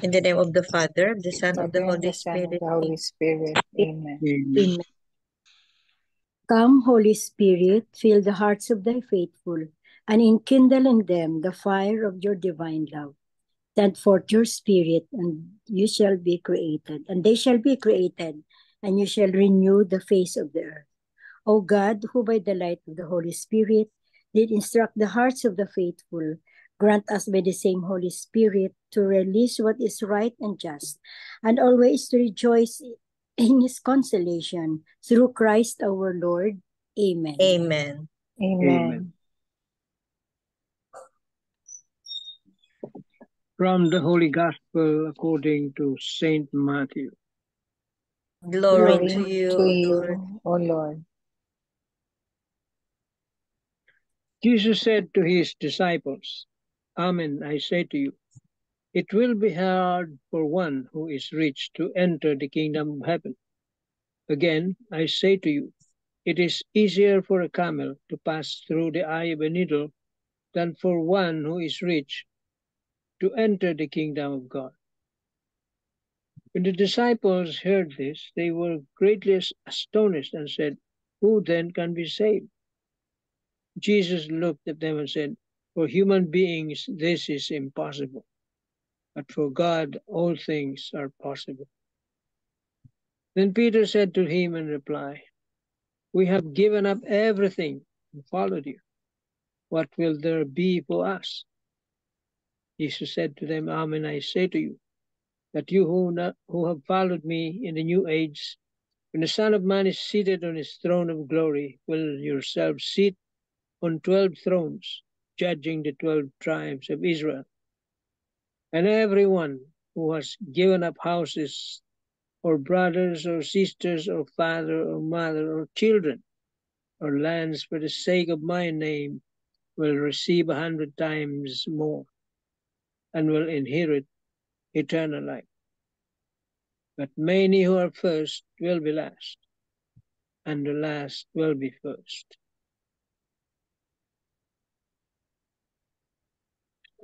In the name of the Father, of the Son, of the Father, and Holy the Son, and Spirit. the Holy Spirit. Amen. Amen. Amen. Come, Holy Spirit, fill the hearts of thy faithful, and enkindle in them the fire of your divine love. Send forth your Spirit, and you shall be created, and they shall be created, and you shall renew the face of the earth. O God, who by the light of the Holy Spirit did instruct the hearts of the faithful, grant us by the same Holy Spirit to release what is right and just, and always to rejoice in his consolation through Christ our Lord. Amen. Amen. Amen. From the Holy Gospel according to Saint Matthew. Glory Glory to you, to O you, Lord. O Lord. Jesus said to his disciples, Amen, I say to you, it will be hard for one who is rich to enter the kingdom of heaven. Again, I say to you, it is easier for a camel to pass through the eye of a needle than for one who is rich to enter the kingdom of God. When the disciples heard this, they were greatly astonished and said, Who then can be saved? Jesus looked at them and said, For human beings this is impossible, but for God all things are possible. Then Peter said to him in reply, We have given up everything and followed you. What will there be for us? Jesus said to them, Amen, I say to you, that you who have followed me in the new age, when the Son of Man is seated on his throne of glory, will yourselves sit on 12 thrones, judging the 12 tribes of Israel. And everyone who has given up houses, or brothers, or sisters, or father, or mother, or children, or lands for the sake of my name, will receive 100 times more, and will inherit eternal life. But many who are first will be last, and the last will be first.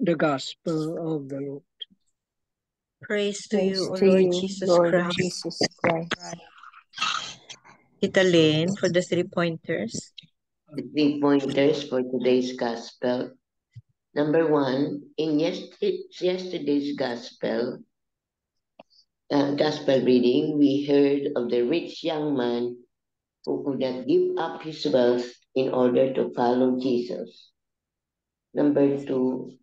The Gospel of the Lord. Praise to Praise you, O to Lord you, Jesus Lord Christ. Jesus Christ. Tita Lynn for the 3 pointers. The 3 pointers for today's Gospel. Number 1, in yesterday's Gospel reading, we heard of the rich young man who could not give up his wealth in order to follow Jesus. Number 2,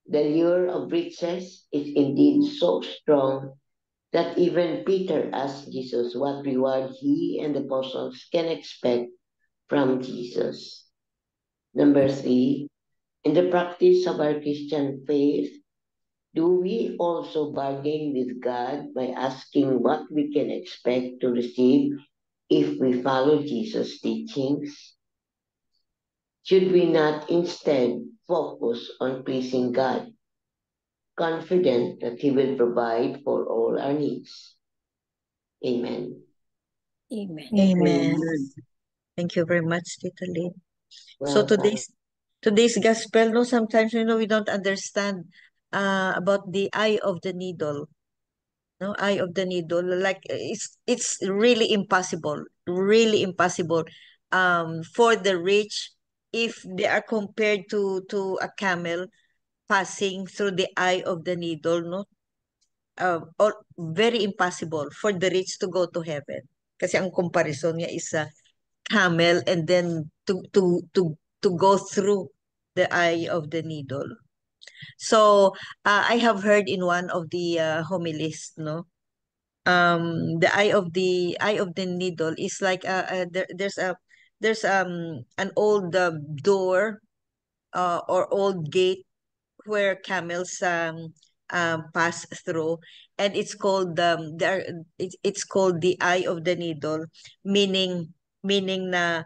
the lure of riches is indeed so strong that even Peter asked Jesus what reward he and the apostles can expect from Jesus. Number 3, in the practice of our Christian faith, do we also bargain with God by asking what we can expect to receive if we follow Jesus' teachings? Should we not instead focus on pleasing God, confident that He will provide for all our needs? Amen. Amen. Amen. Amen. Thank you very much, Tita Lynn. So Welcome. today's gospel, no, sometimes we don't understand about the eye of the needle. No, eye of the needle. Like it's really impossible for the rich if they are compared to a camel passing through the eye of the needle, no? Or very impossible for the rich to go to heaven. Kasi ang comparison niya is a camel and then to go through the eye of the needle. So I have heard in one of the homilies, no, the eye of the needle is like there's an old door or old gate where camels pass through, and it's called it's called the eye of the needle, meaning na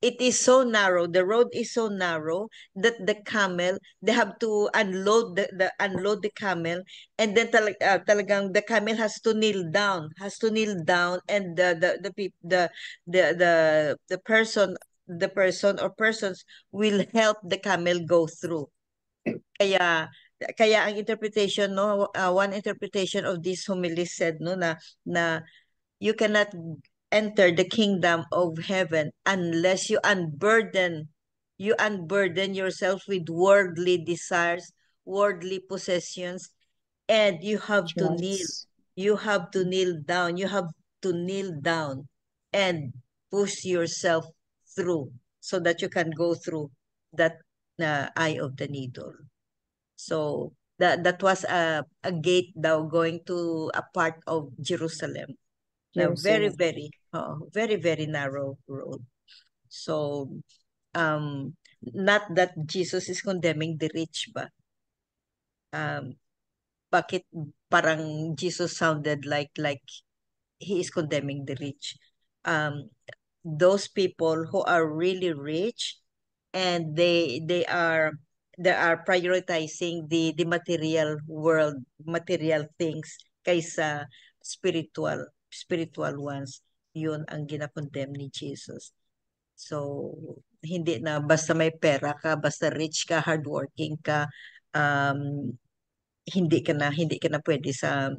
it is so narrow, the road is so narrow that the camel, they have to unload the camel, and then talagang the camel has to kneel down, and the person or persons will help the camel go through. Kaya Kaya ang interpretation, no, one interpretation of this homily said, no, na you cannot enter the kingdom of heaven unless you unburden yourself with worldly desires, worldly possessions, and you have to kneel. Yes. You have to kneel down. You have to kneel down and push yourself through so that you can go through that eye of the needle. So that was a gate daw going to a part of Jerusalem. Na very, Jerusalem. very, very narrow road. So, not that Jesus is condemning the rich, but bakit parang Jesus sounded like he is condemning the rich? Those people who are really rich and they are prioritizing the material world, material things kaysa spiritual ones. Yun ang ginakondemn ni Jesus. So, hindi na basta may pera ka, basta rich ka, hardworking ka, hindi ka na pwede sa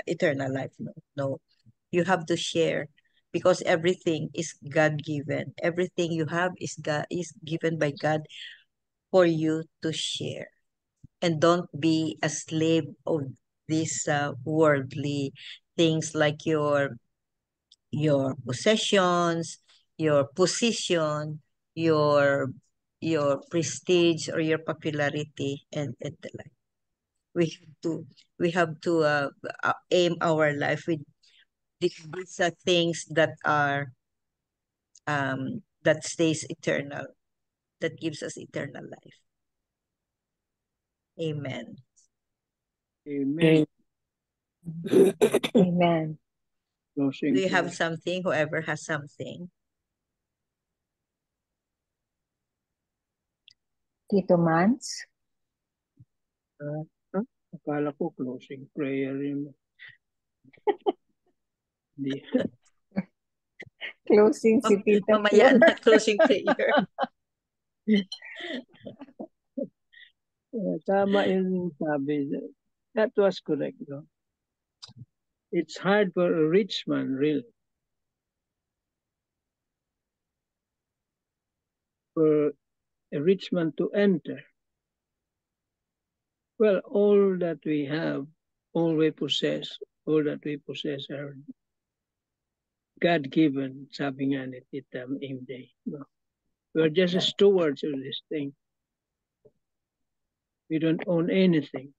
eternal life. No. You have to share because everything is God-given. Everything you have is given by God for you to share. And don't be a slave of these worldly things like your possessions, your position, your prestige or your popularity and the like. We have to aim our life with these things that are that stays eternal, that gives us eternal life. Amen. Amen. Amen. Closing Do you have prayer. something? Whoever has something. Tito Mans? Akala ko closing prayer yun. Hindi. Closing si Tita Mamaya Flor. na closing prayer. Tama yung sabi. That was correct. No? It's hard for a rich man, really, for a rich man to enter. Well, all that we have, all we possess, all that we possess are God-given, sabi nga ni Tita Imday. No? We're just stewards of this thing. We don't own anything.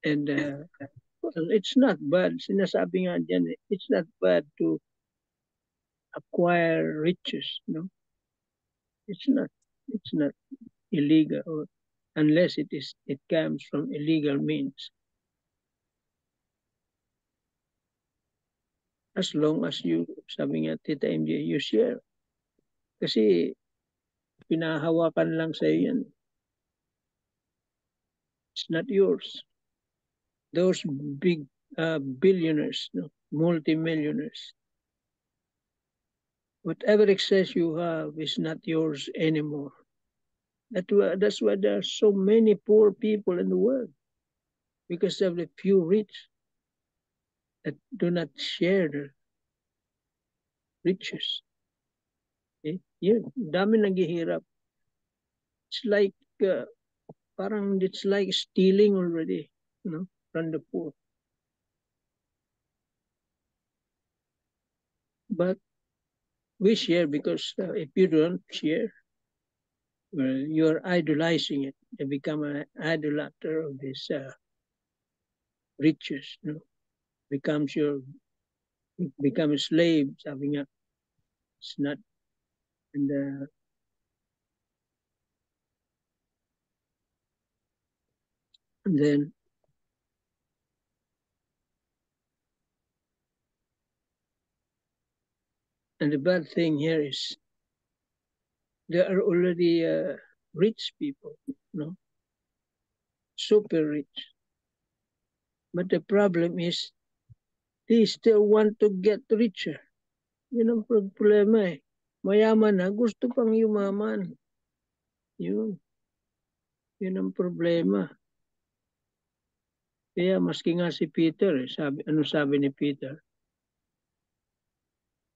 And well, it's not bad. Sinasabi nga dyan, it's not bad to acquire riches. No, it's not illegal, or unless it comes from illegal means. As long as you, sabi nga Tita MJ, you share. Kasi pinahawakan lang sa yan. It's not yours. Those big billionaires, no, multimillionaires, whatever excess you have is not yours anymore. That's why there are so many poor people in the world, because of the few rich that do not share their riches. Okay? Yeah, dami naghihirap. It's like parang it's like stealing already, you know, from the poor. But we share because if you don't share, well, you're idolizing it. You become an idolater of this riches. You know, become a slave. Sabi nga, it's not. And then and the bad thing here is there are already rich people, no, super rich. But the problem is they still want to get richer. Yun ang problema eh. Mayaman na, gusto pang yumaman. Yun ang problema. Kaya maski nga si Peter, ano sabi ni Peter?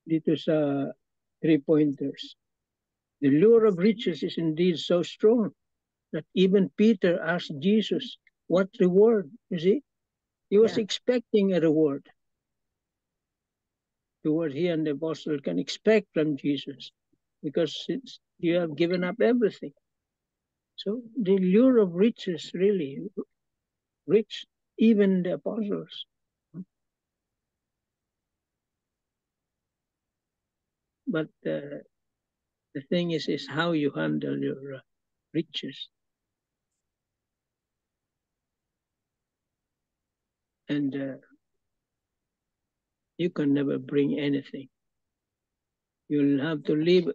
Dito sa 3 pointers. The lure of riches is indeed so strong that even Peter asked Jesus, what reward? You see? He was expecting a reward to what he and the apostle can expect from Jesus, because you have given up everything. So the lure of riches really reached even the apostles. But the thing is how you handle your riches. And you can never bring anything. You'll have to leave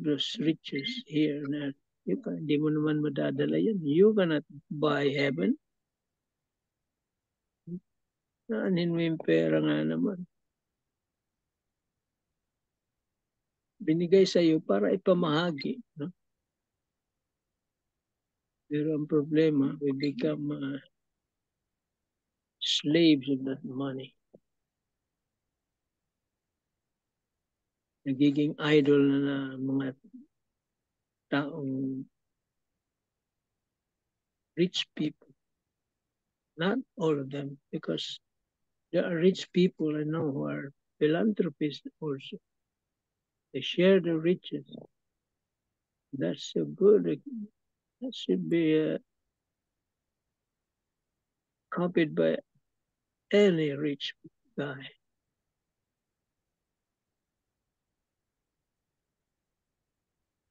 those riches here and there. Di mo naman madadala yan. You cannot buy heaven. Naanin mo yung pera nga naman. Binigay sa iyo para ipamahagi. No? Pero ang problema, we become slaves of that money. Nagiging idol na mga taong rich people. Not all of them, because there are rich people I know who are philanthropists also. They share the riches. That's so good. That should be copied by any rich guy.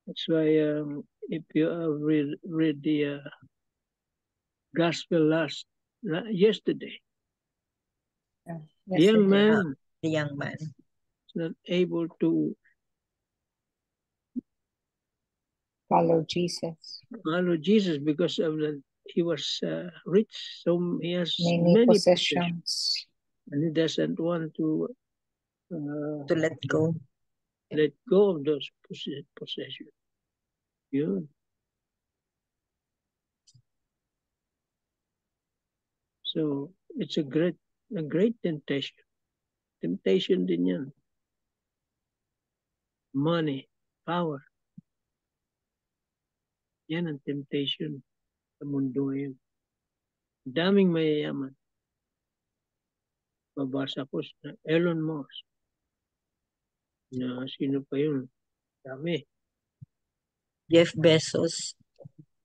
That's why if you have read the gospel yesterday, the young man is not able to follow Jesus because of he was rich, so he has many possessions, and he doesn't want to let go of those possessions. Yeah. So it's a great temptation. Temptation din yan. Money, power. Yan ang temptation sa mundo ngayon. Daming mayayaman. Babasa ko na Elon Musk. Na sino pa yun? Dami. Jeff Bezos.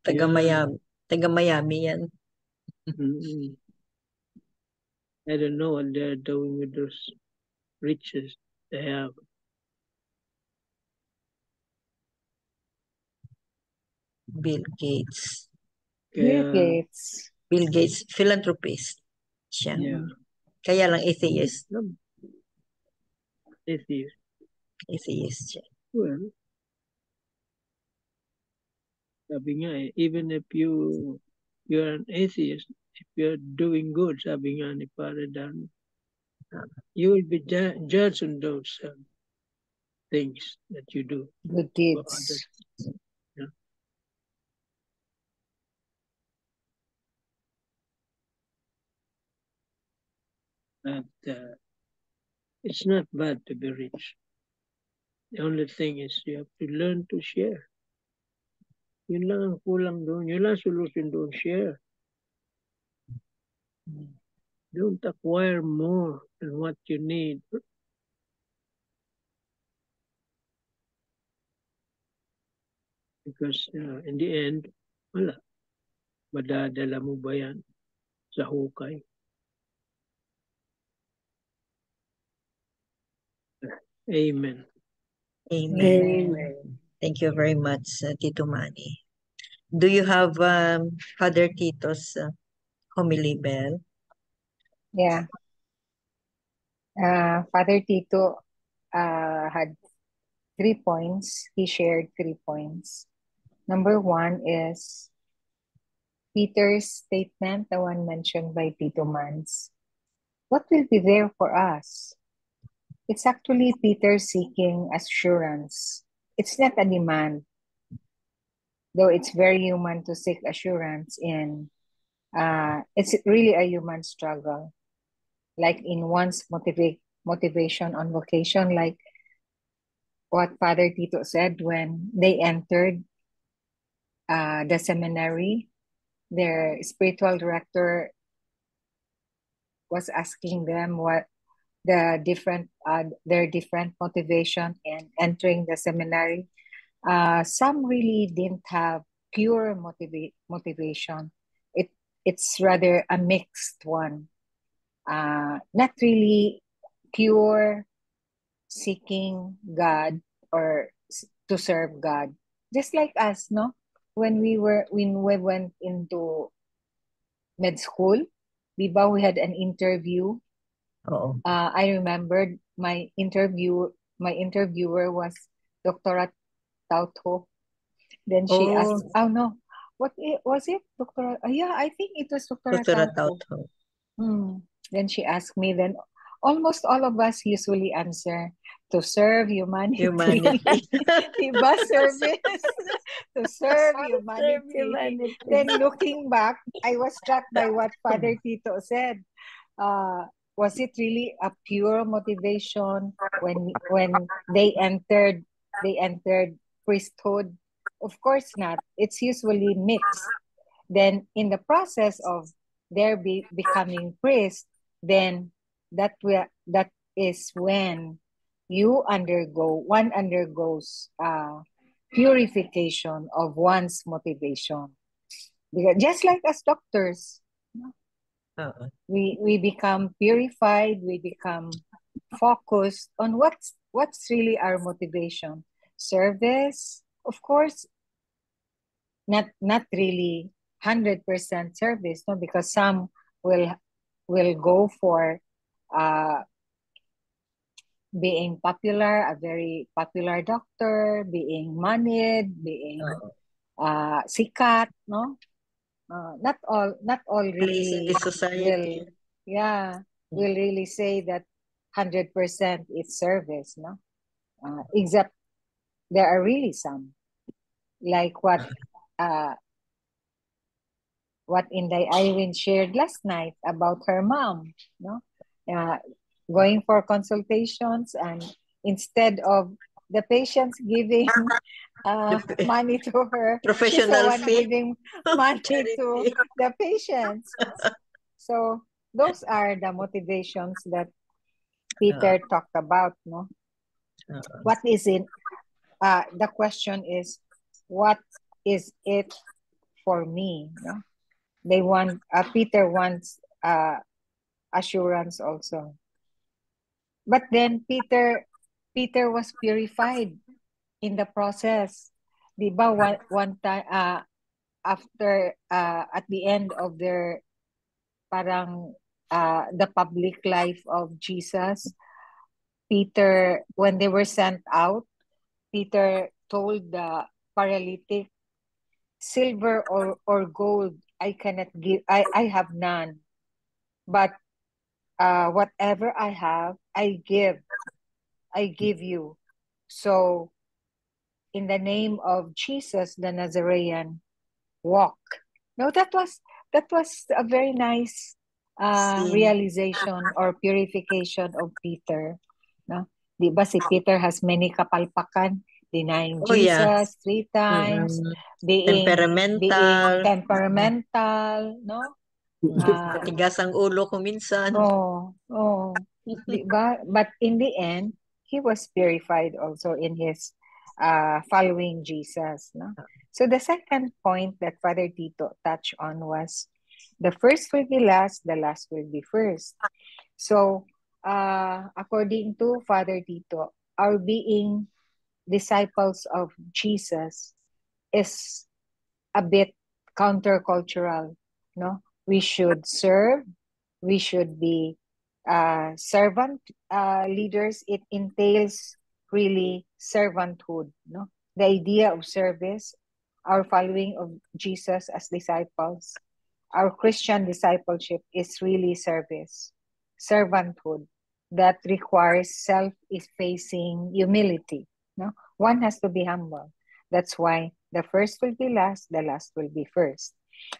Taga-Miami yan. I don't know what they're doing with those riches they have. Bill Gates. Bill Gates, philanthropist siya. Yeah. Kaya lang atheist. Atheist siya. Well, sabi nga even if you're an atheist, if you're doing good, sabi nga ni Father Dan, you will be judged on those things that you do. Good deeds. Yeah. And it's not bad to be rich. The only thing is you have to learn to share. Yun lang ang kulang doon. Yun lang solution doon, share. Don't acquire more than what you need. Because in the end, wala. Madadala mo ba yan sa hukay? Amen. Amen. Thank you very much, Tito Manny. Do you have Father Tito's homily, Bell? Yeah. Father Tito had 3 points. He shared 3 points. Number 1 is Peter's statement, the one mentioned by Tito Mans. What will be there for us? It's actually Peter seeking assurance. It's not a demand. though it's very human to seek assurance in, it's really a human struggle, like in one's motivation on vocation, like what Father Tito said when they entered the seminary. Their spiritual director was asking them what their different motivation in entering the seminary. Some really didn't have pure motivation. It's rather a mixed one. Not really pure seeking God or to serve God. Just like us, no? When we went into med school, diba, we had an interview. Oo. I remembered my interviewer was Dr. Tauto. Then she asked, oh no, was it Dr. Yeah, I think it was Dr. Dr. Tauto. Tauto. Then she asked me, then almost all of us usually answer, to serve humanity. Humanity. Diba, service? To serve humanity. Then looking back, I was struck by what Father Tito said. Was it really a pure motivation when they entered priesthood? Of course not. It's usually mixed. Then in the process of their becoming priest, then that is when one undergoes purification of one's motivation. Because just like as doctors, we become purified, we become focused on what's really our motivation. Service, of course, not really 100% service, no, because some will go for being popular, a very popular doctor, being moneyed, being sikat, no? Not all really society. will really say that 100% is service, no? Except there are really some, like what Inday Irene shared last night about her mom, no? Going for consultations, and instead of the patients giving money to her, she's the one giving money to the patients. So those are the motivations that Peter talked about, no? What is it? The question is, what is it for me? No? They want Peter wants assurance also. But then Peter was purified in the process. Diba, one time after at the end of their parang the public life of Jesus, Peter, when they were sent out, Peter told the paralytic, silver or gold I cannot give, I have none, but whatever I have, I give you. So in the name of Jesus the Nazarene, walk. No, that was a very nice realization or purification of Peter. No? Diba si Peter has many kapalpakan, denying Jesus 3 times, being temperamental, no? Matigas ang ulo ko minsan. Diba? But in the end, he was purified also in his following Jesus. No? So the second point that Father Tito touched on was, the first will be last, the last will be first. So according to Father Tito, our being disciples of Jesus is a bit countercultural. No? We should serve, we should be servant leaders. It entails really servanthood, no? The idea of service, our following of Jesus as disciples, our Christian discipleship is really service, servanthood that requires self-effacing humility, no? One has to be humble. That's why The first will be last, the last will be first.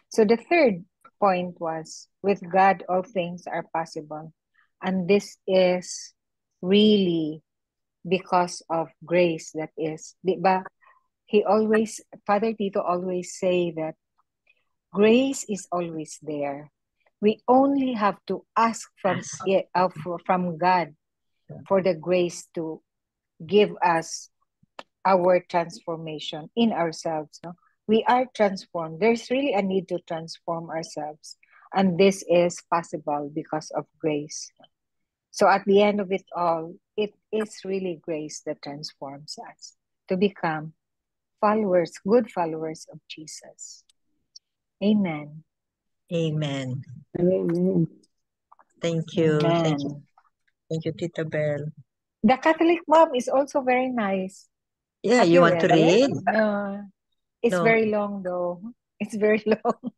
So the third point was, with God, all things are possible. And this is really because of grace. That is, diba? Father Tito always say that grace is always there. We only have to ask from God for the grace to give us our transformation in ourselves. No? We are transformed. There's really a need to transform ourselves. And this is possible because of grace. So at the end of it all, it is really grace that transforms us to become followers, good followers of Jesus. Amen. Amen. Amen. Thank you. Amen. Thank you. Thank you, Tita Bell. The Catholic mom is also very nice. Yeah, Have you want to read it? read? No. It's No. very long though. It's very long.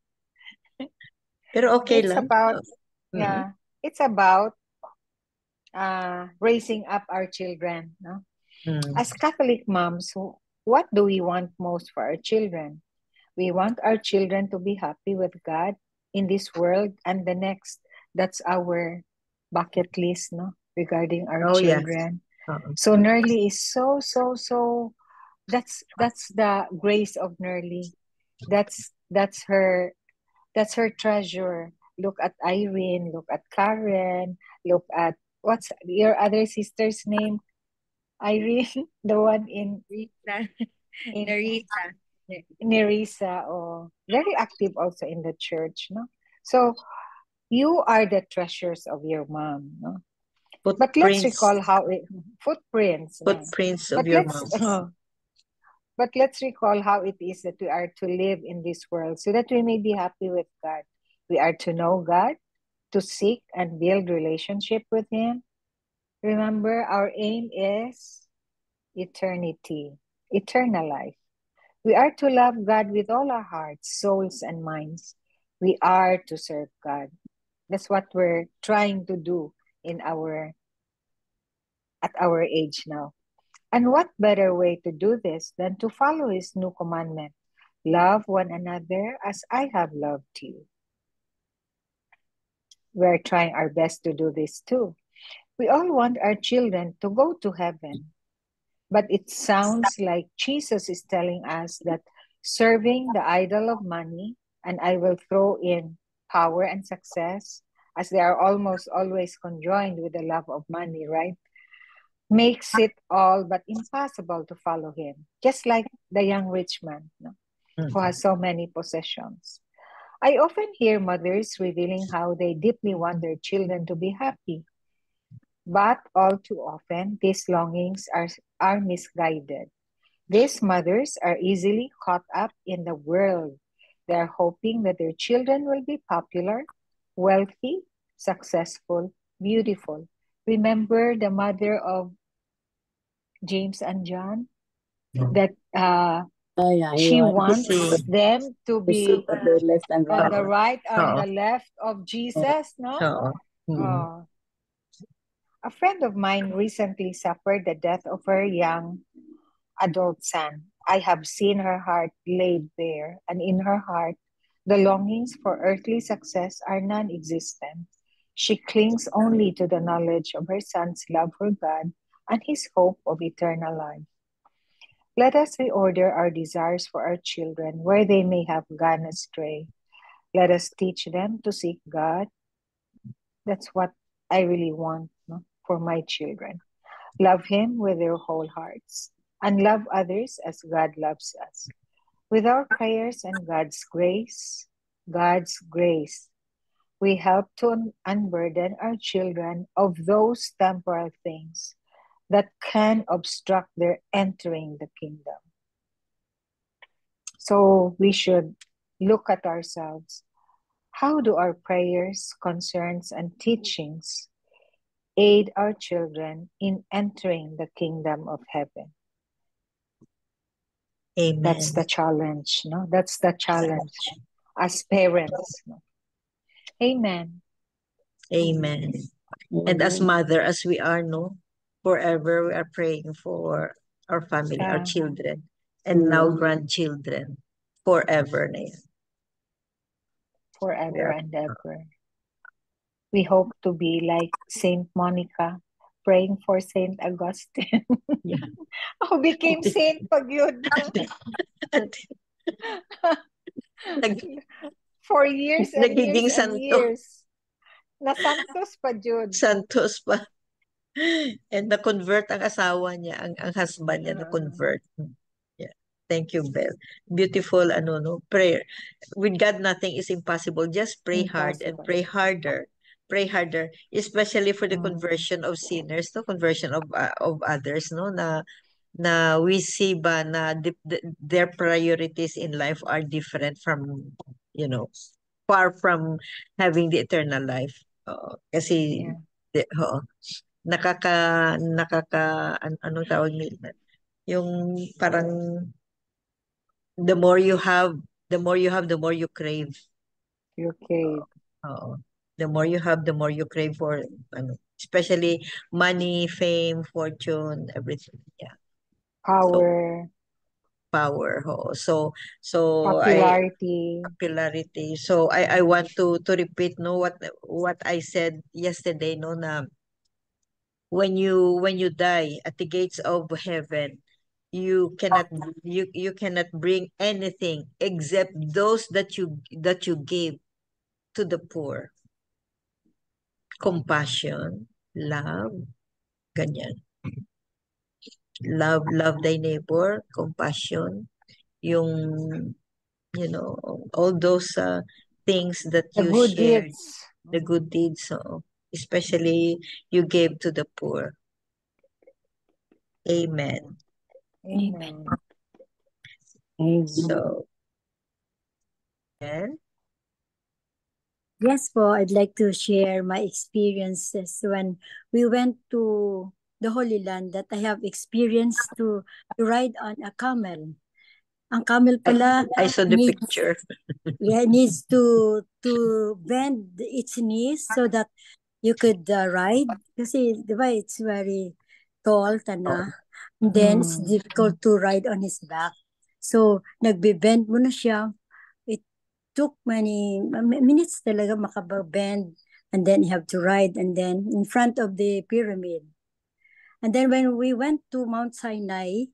Pero okay It's lang. about, Mm. yeah, it's about raising up our children. No? Mm. As Catholic moms, what do we want most for our children? We want our children to be happy with God in this world and the next. That's our bucket list, no, regarding our Oh, yeah. children. Oo. So Nerly is so. That's the grace of Nerly. That's her treasure. Look at Irene. Look at Karen. Look at, what's your other sister's name? Irene, the one in Narita. Nerissa, or very active also in the church, no? So you are the treasures of your mom, no? But let's recall how it footprints, no? Footprints of But your let's mom. but let's recall how it is that we are to live in this world so that we may be happy with God. We are to know God, to seek and build relationship with Him. Remember, our aim is eternity, eternal life. We are to love God with all our hearts, souls, and minds. We are to serve God. That's what we're trying to do at our age now. And what better way to do this than to follow His new commandment? Love one another as I have loved you. We're trying our best to do this too. We all want our children to go to heaven. But it sounds like Jesus is telling us that serving the idol of money, and I will throw in power and success, as they are almost always conjoined with the love of money, right? Makes it all but impossible to follow Him. Just like the young rich man, no? Who has so many possessions. I often hear mothers revealing how they deeply want their children to be happy. But all too often, these longings are misguided. These mothers are easily caught up in the world. They are hoping that their children will be popular, wealthy, successful, beautiful. Remember the mother of James and John? That she wants them to be at the left and on right. the right, on the left of Jesus, no? Oh. A friend of mine recently suffered the death of her young adult son. I have seen her heart laid bare, and in her heart, the longings for earthly success are non existent. She clings only to the knowledge of her son's love for God and his hope of eternal life. Let us reorder our desires for our children where they may have gone astray. Let us teach them to seek God. That's what I really want, no, for my children. Love Him with their whole hearts and love others as God loves us. With our prayers and God's grace, we help to unburden our children of those temporal things that can obstruct their entering the kingdom. So we should look at ourselves. How do our prayers, concerns, and teachings aid our children in entering the kingdom of heaven? Amen. That's the challenge, no? That's the challenge as parents. No? Amen. Amen. And as mother, as we are, no, forever we are praying for our family, our children. and now grandchildren forever na yan. Forever and ever. We hope to be like Saint Monica, praying for Saint Augustine. Yeah. Who became saint pag yun. For years and Nagiging years and santo. years. Na santos pa yun. Santos pa. And na-convert ang asawa niya, ang husband niya na-convert. Yeah. Thank you, Belle. Beautiful, prayer. With God, nothing is impossible. Just pray hard and pray harder. Pray harder, especially for the conversion of sinners, conversion of others, na we see ba na their priorities in life are different from, far from having the eternal life. Kasi, anong tawag nila? Yung parang the more you have, the more you crave. You crave. The more you have, the more you crave for, especially money, fame, fortune, everything. Yeah. Power. Power. So Popularity. So I want to repeat what I said yesterday, na when you die at the gates of heaven, you cannot bring anything except those that you gave to the poor. Compassion, love, ganyan. Love thy neighbor, compassion, yung all those things that The you good shared, deeds. the good deeds, especially you gave to the poor. Amen. Amen. So, yes po, I'd like to share my experiences when we went to the Holy Land, that I have experienced to ride on a camel. Ang camel pala, I saw the picture. Yeah, it needs to bend its knees so that you could ride. Kasi, di ba, it's very tall, tana. And then, it's difficult to ride on his back. So, nagbe-bend mo na siya. It took many minutes talaga makabend. And then, you have to ride. And then, in front of the pyramid. And then, when we went to Mount Sinai,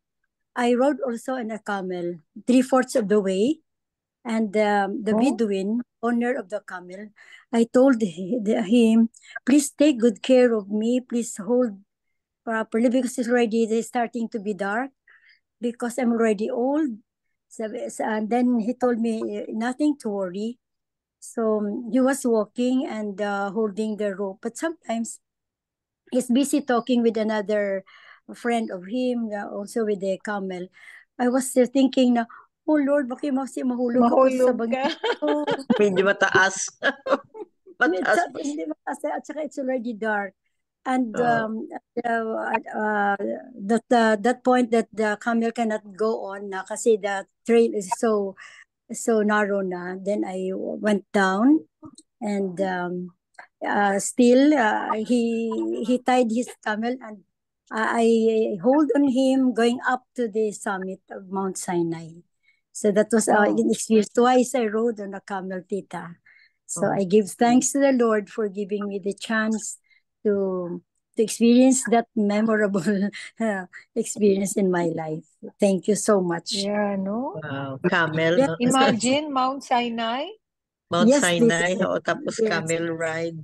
I rode also on a camel 3/4 of the way. And the Bedouin, owner of the camel, I told him, please take good care of me. Please hold properly because it's starting to be dark because I'm already old. So, and then he told me, nothing to worry. So he was walking and holding the rope. But sometimes he's busy talking with another friend of him, also with the camel. I was thinking na, oh Lord, bakit mahulog ako sa bangin? Hindi mataas. Mataas. Hindi mataas. At saka it's already dark. And that point that the camel cannot go on na kasi the trail is so narrow na. Then I went down and still he tied his camel and I hold on him going up to the summit of Mount Sinai. So that was an experience. Twice I rode on a camel, Tita. So I give thanks to the Lord for giving me the chance to experience that memorable experience in my life. Thank you so much. Yeah, no? Wow, camel. Yeah. Imagine Mount Sinai. Mount Yes, Sinai, please. tapos Yes. camel ride.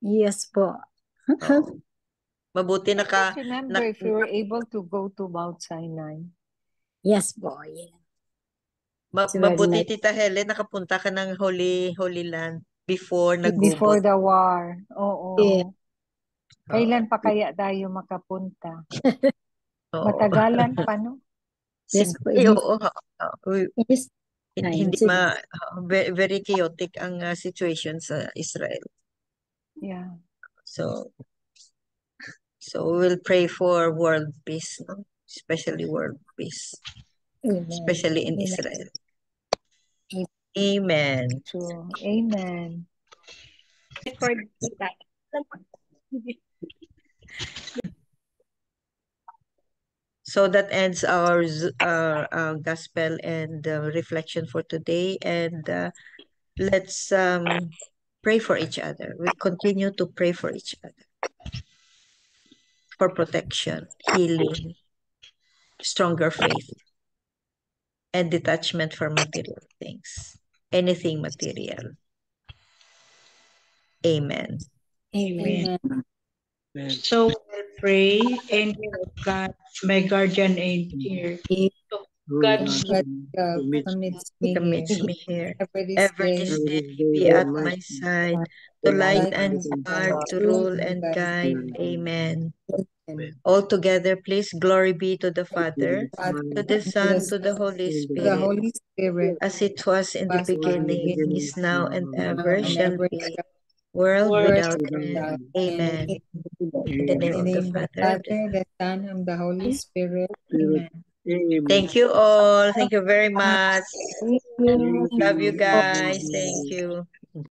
Yes po. Mabuti I can't remember if we were able to go to Mount Sinai. Yes po, yeah. Mabuti, Tita Helen, nakapunta ka ng Holy Land before nagubot. Before the war. Oo. Yeah. Kailan pa kaya tayo makapunta? Matagalan pa, no? Yes po. Hindi very chaotic ang situation sa Israel. Yeah. So we'll pray for world peace, no? Especially world peace. Amen. Especially in Israel. Amen. True. Amen. So that ends our gospel and reflection for today. And let's pray for each other. We continue to pray for each other for protection, healing, stronger faith, and detachment from material things, anything material. Amen. Amen. Amen. So we'll pray, angel of God, my guardian angel, God's God Commit commits me Commits here. me here. Every this Every day, this every day day be by at my my side, to to light light and and guard, to rule rule and and guide. guide. Amen. Amen. All together, please, glory be to the Father, Father, to the to Son, the to the Holy to the Spirit, Holy Spirit, as it was in the was in the beginning, beginning, is now, and now, ever and shall ever be, shall world word. without be, end. without Amen. end. In the name In of the the name of the Father. Father, the Son, and the Holy Spirit. Amen. Amen. Thank you all. Thank you very much. Thank you. Love you guys. Thank you.